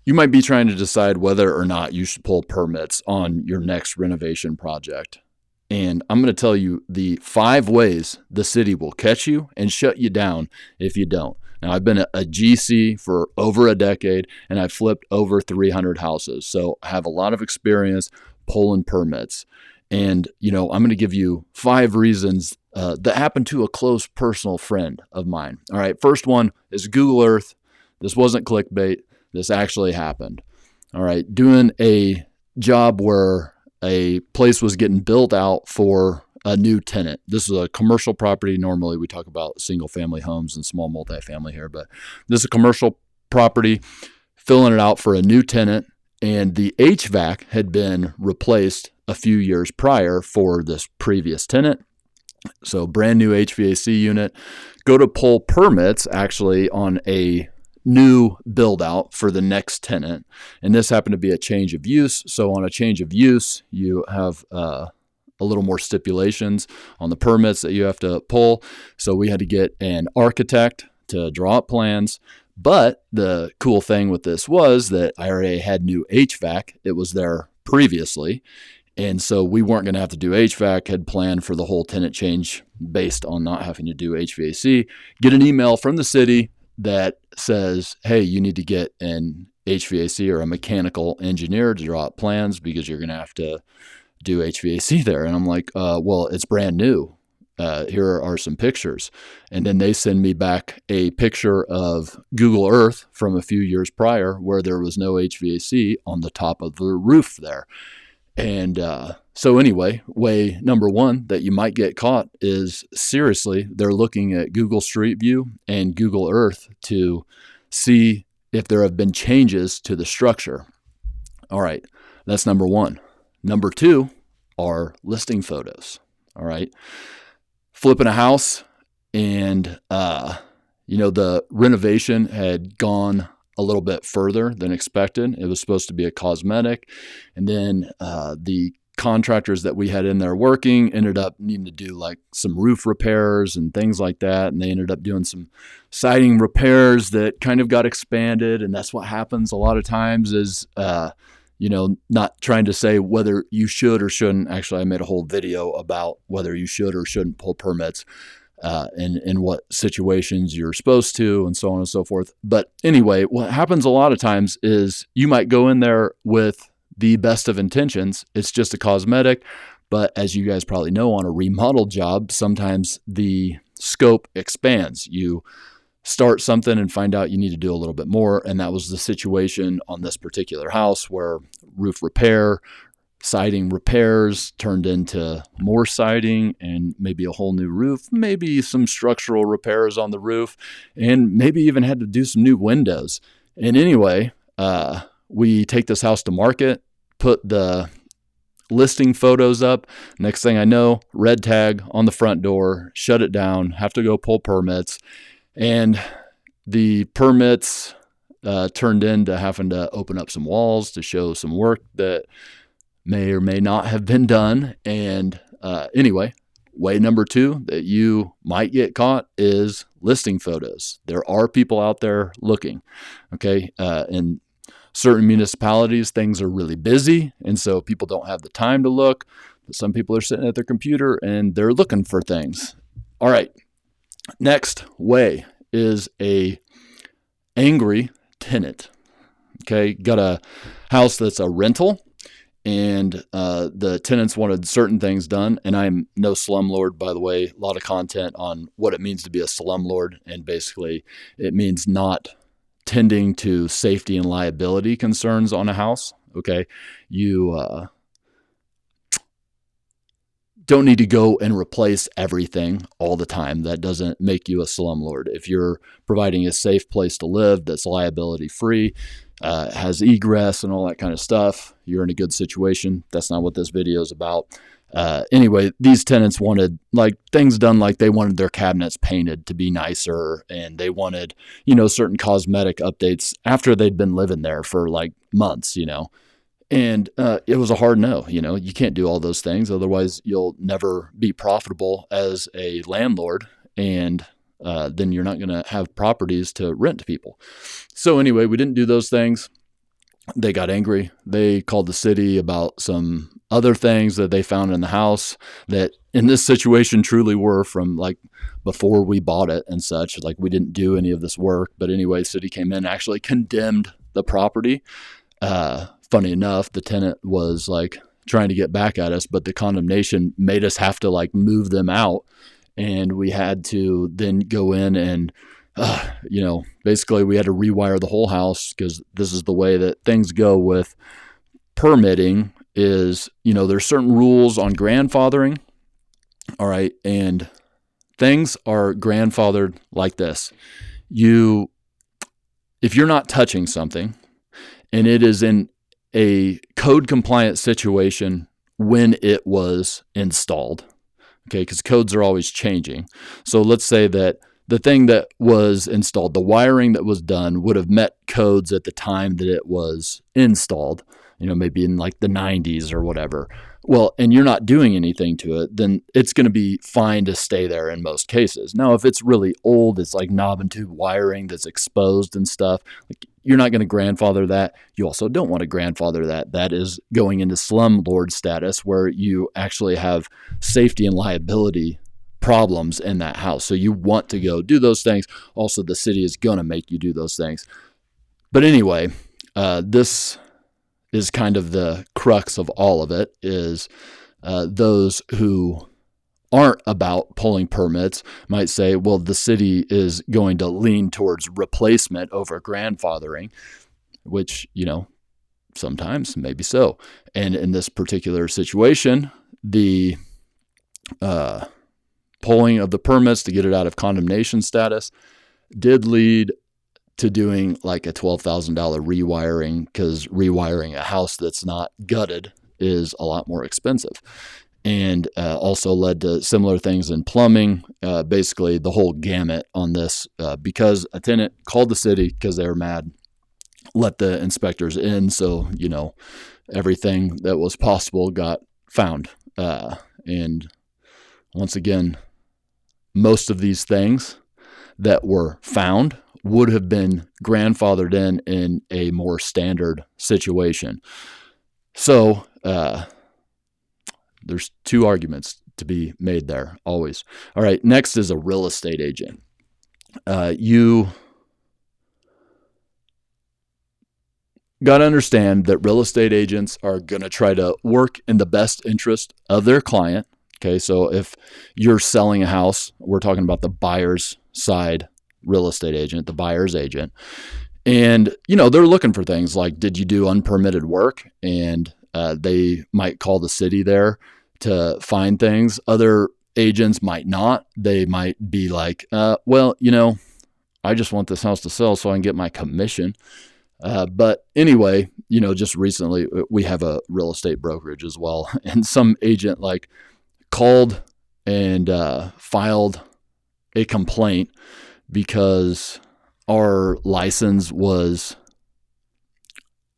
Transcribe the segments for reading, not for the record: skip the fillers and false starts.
You might be trying to decide whether or not you should pull permits on your next renovation project. And I'm going to tell you the 5 ways the city will catch you and shut you down if you don't. Now, I've been a GC for over a decade and I've flipped over 300 houses. So I have a lot of experience pulling permits. And, I'm going to give you 5 reasons that happened to a close personal friend of mine. All right. First one is Google Earth. This wasn't clickbait. This actually happened. All right. Doing a job where a place was getting built out for a new tenant. This is a commercial property. Normally we talk about single family homes and small multifamily here, but this is a commercial property, filling it out for a new tenant. And the HVAC had been replaced a few years prior for this previous tenant. So brand new HVAC unit. Go to pull permits actually on a new build out for the next tenant. And this happened to be a change of use. So on a change of use, you have a little more stipulations on the permits that you have to pull. So we had to get an architect to draw up plans. But the cool thing with this was that I already had new HVAC. It was there previously. And so we weren't going to have to do HVAC, had planned for the whole tenant change based on not having to do HVAC. Get an email from the city that says, hey, you need to get an HVAC or a mechanical engineer to draw up plans because you're going to have to do HVAC there. And I'm like, well, it's brand new. Here are some pictures. And then they send me back a picture of Google Earth from a few years prior where there was no HVAC on the top of the roof there. And so anyway, way number one that you might get caught is seriously, they're looking at Google Street View and Google Earth to see if there have been changes to the structure. All right, that's number one. Number two are listing photos. All right, flipping a house and, the renovation had gone a little bit further than expected. It was supposed to be a cosmetic. And then the contractors that we had in there working ended up needing to do like some roof repairs and things like that. And they ended up doing some siding repairs that kind of got expanded. And that's what happens a lot of times is, not trying to say whether you should or shouldn't. Actually, I made a whole video about whether you should or shouldn't pull permits. And in what situations you're supposed to, and so on and so forth. But anyway, what happens a lot of times is you might go in there with the best of intentions. It's just a cosmetic. But as you guys probably know, on a remodel job, sometimes the scope expands. You start something and find out you need to do a little bit more. And that was the situation on this particular house where roof repair, siding repairs turned into more siding and maybe a whole new roof, maybe some structural repairs on the roof, and maybe even had to do some new windows. And anyway, we take this house to market, put the listing photos up. Next thing I know, red tag on the front door, shut it down, have to go pull permits. And the permits turned into having to open up some walls to show some work that may or may not have been done. And anyway, way number two that you might get caught is listing photos. There are people out there looking. Okay. In certain municipalities, things are really busy. And so people don't have the time to look. But some people are sitting at their computer and they're looking for things. All right. Next way is a angry tenant. Okay. Got a house that's a rental. And the tenants wanted certain things done. And I'm no slumlord, by the way. A lot of content on what it means to be a slumlord. And basically, it means not tending to safety and liability concerns on a house. Okay. You don't need to go and replace everything all the time. That doesn't make you a slumlord. If you're providing a safe place to live that's liability free, has egress and all that kind of stuff, you're in a good situation. That's not what this video is about. Anyway, these tenants wanted like things done, like they wanted their cabinets painted to be nicer, and they wanted, certain cosmetic updates after they'd been living there for like months, And it was a hard no. You can't do all those things. Otherwise, you'll never be profitable as a landlord. And then you're not going to have properties to rent to people. So anyway, we didn't do those things. They got angry. They called the city about some other things that they found in the house that in this situation truly were from like before we bought it and such. Like we didn't do any of this work. But anyway, city came in, actually condemned the property. Funny enough, the tenant was like trying to get back at us, but the condemnation made us have to like move them out. And we had to then go in and basically we had to rewire the whole house because this is the way that things go with permitting is, there's certain rules on grandfathering. All right. And things are grandfathered like this. If you're not touching something and it is in a code compliant situation when it was installed, okay, because codes are always changing. So let's say that the thing that was installed, the wiring that was done would have met codes at the time that it was installed, maybe in like the 90s or whatever. Well, and you're not doing anything to it, then it's going to be fine to stay there in most cases. Now, if it's really old, it's like knob and tube wiring that's exposed and stuff, like you're not going to grandfather that. You also don't want to grandfather that. That is going into slumlord status where you actually have safety and liability problems in that house. So you want to go do those things. Also, the city is going to make you do those things. But anyway, this is kind of the crux of all of it is those who aren't about pulling permits might say, well, the city is going to lean towards replacement over grandfathering, which, sometimes maybe so. And in this particular situation, the pulling of the permits to get it out of condemnation status did lead to doing like a $12,000 rewiring, because rewiring a house that's not gutted is a lot more expensive. And also led to similar things in plumbing, basically the whole gamut on this, because a tenant called the city because they were mad, let the inspectors in. So, everything that was possible got found. And once again, most of these things that were found would have been grandfathered in a more standard situation. So there's two arguments to be made there always. All right, next is a real estate agent. You got to understand that real estate agents are going to try to work in the best interest of their client. Okay, so if you're selling a house, we're talking about the buyer's side real estate agent, the buyer's agent. And, they're looking for things like, did you do unpermitted work? And they might call the city there to find things. Other agents might not. They might be like, well, I just want this house to sell so I can get my commission. But anyway, just recently we have a real estate brokerage as well. And some agent like called and filed a complaint because our license was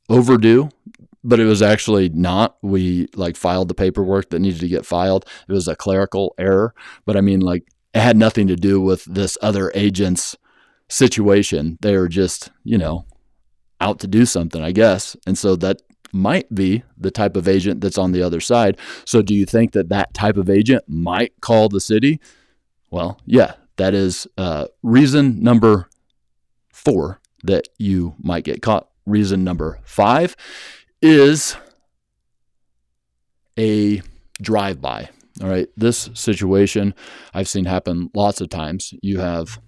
overdue, but it was actually not. We like filed the paperwork that needed to get filed. It was a clerical error, but I mean, like, it had nothing to do with this other agent's situation. They were just, out to do something, I guess. And so that might be the type of agent that's on the other side. So do you think that type of agent might call the city? Well, yeah, that is reason number 4 that you might get caught. Reason number 5 is a drive-by. All right, this situation I've seen happen lots of times. You have,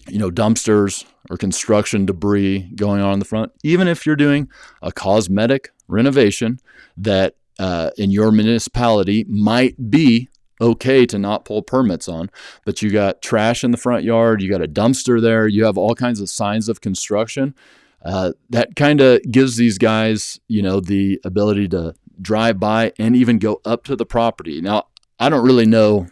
dumpsters or construction debris going on in the front. Even if you're doing a cosmetic renovation that in your municipality might be okay to not pull permits on, but you got trash in the front yard, you got a dumpster there, you have all kinds of signs of construction. That kind of gives these guys, the ability to drive by and even go up to the property. Now, I don't really know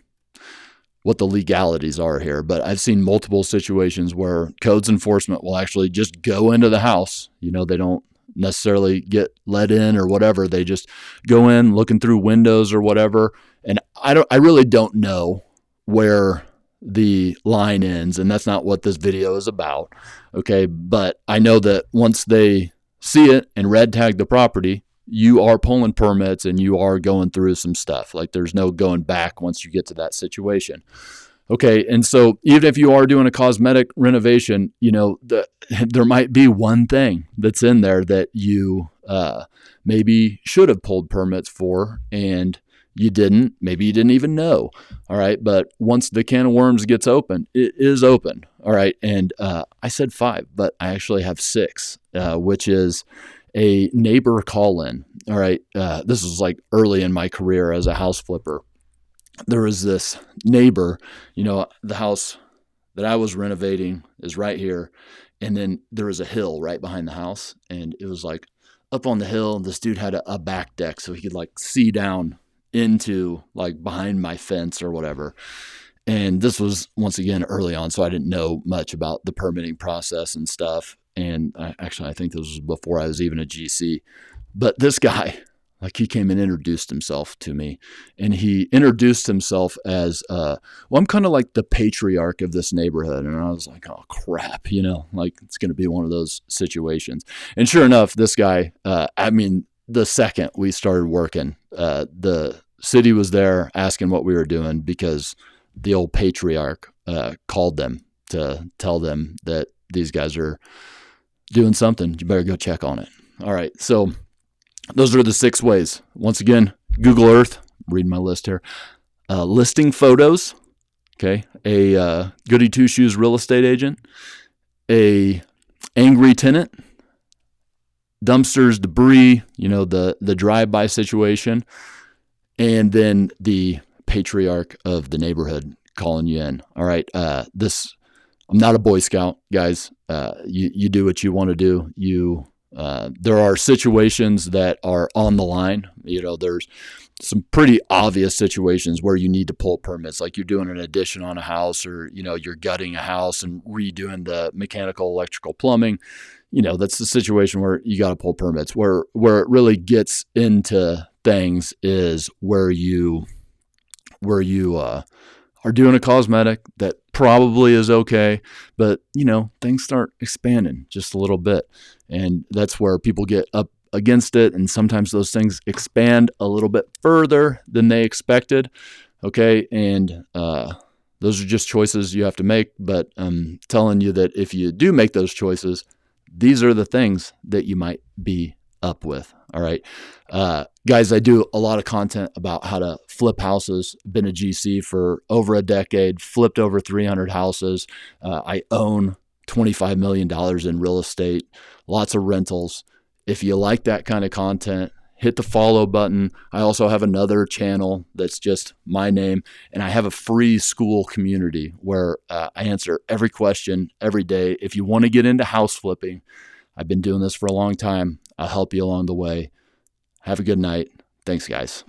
what the legalities are here, but I've seen multiple situations where codes enforcement will actually just go into the house. They don't necessarily get let in or whatever. They just go in looking through windows or whatever. And I really don't know where the line ends, and that's not what this video is about. Okay. But I know that once they see it and red tag the property, you are pulling permits and you are going through some stuff. Like there's no going back once you get to that situation. Okay, and so even if you are doing a cosmetic renovation, there might be one thing that's in there that you maybe should have pulled permits for, and you didn't. Maybe you didn't even know. All right, but once the can of worms gets open, it is open. All right, and I said 5, but I actually have 6, which is a neighbor call in. All right, this was like early in my career as a house flipper. There was this neighbor, the house that I was renovating is right here. And then there was a hill right behind the house. And it was like up on the hill. This dude had a back deck so he could like see down into like behind my fence or whatever. And this was once again early on. So I didn't know much about the permitting process and stuff. And I think this was before I was even a GC. But this guy, like he came and introduced himself to me, and he introduced himself as, well, I'm kind of like the patriarch of this neighborhood. And I was like, oh crap, like it's going to be one of those situations. And sure enough, this guy, the second we started working, the city was there asking what we were doing because the old patriarch called them to tell them that these guys are doing something. You better go check on it. All right. So those are the 6 ways. Once again, Google Earth, reading my list here. Listing photos, okay. A goody two-shoes real estate agent. A angry tenant. Dumpsters, debris, the drive-by situation. And then the patriarch of the neighborhood calling you in. All right. I'm not a Boy Scout, guys. You do what you want to do. There are situations that are on the line. There's some pretty obvious situations where you need to pull permits, like you're doing an addition on a house, or you're gutting a house and redoing the mechanical, electrical, plumbing. That's the situation where you got to pull permits. Where it really gets into things is where you are doing a cosmetic that probably is okay, but things start expanding just a little bit, and that's where people get up against it, and sometimes those things expand a little bit further than they expected. Okay, and those are just choices you have to make, but I'm telling you that if you do make those choices, these are the things that you might be up with. All right. Guys, I do a lot of content about how to flip houses. Been a GC for over a decade, flipped over 300 houses. I own $25 million in real estate, lots of rentals. If you like that kind of content, hit the follow button. I also have another channel that's just my name, and I have a free school community where I answer every question every day. If you want to get into house flipping, I've been doing this for a long time. I'll help you along the way. Have a good night. Thanks, guys.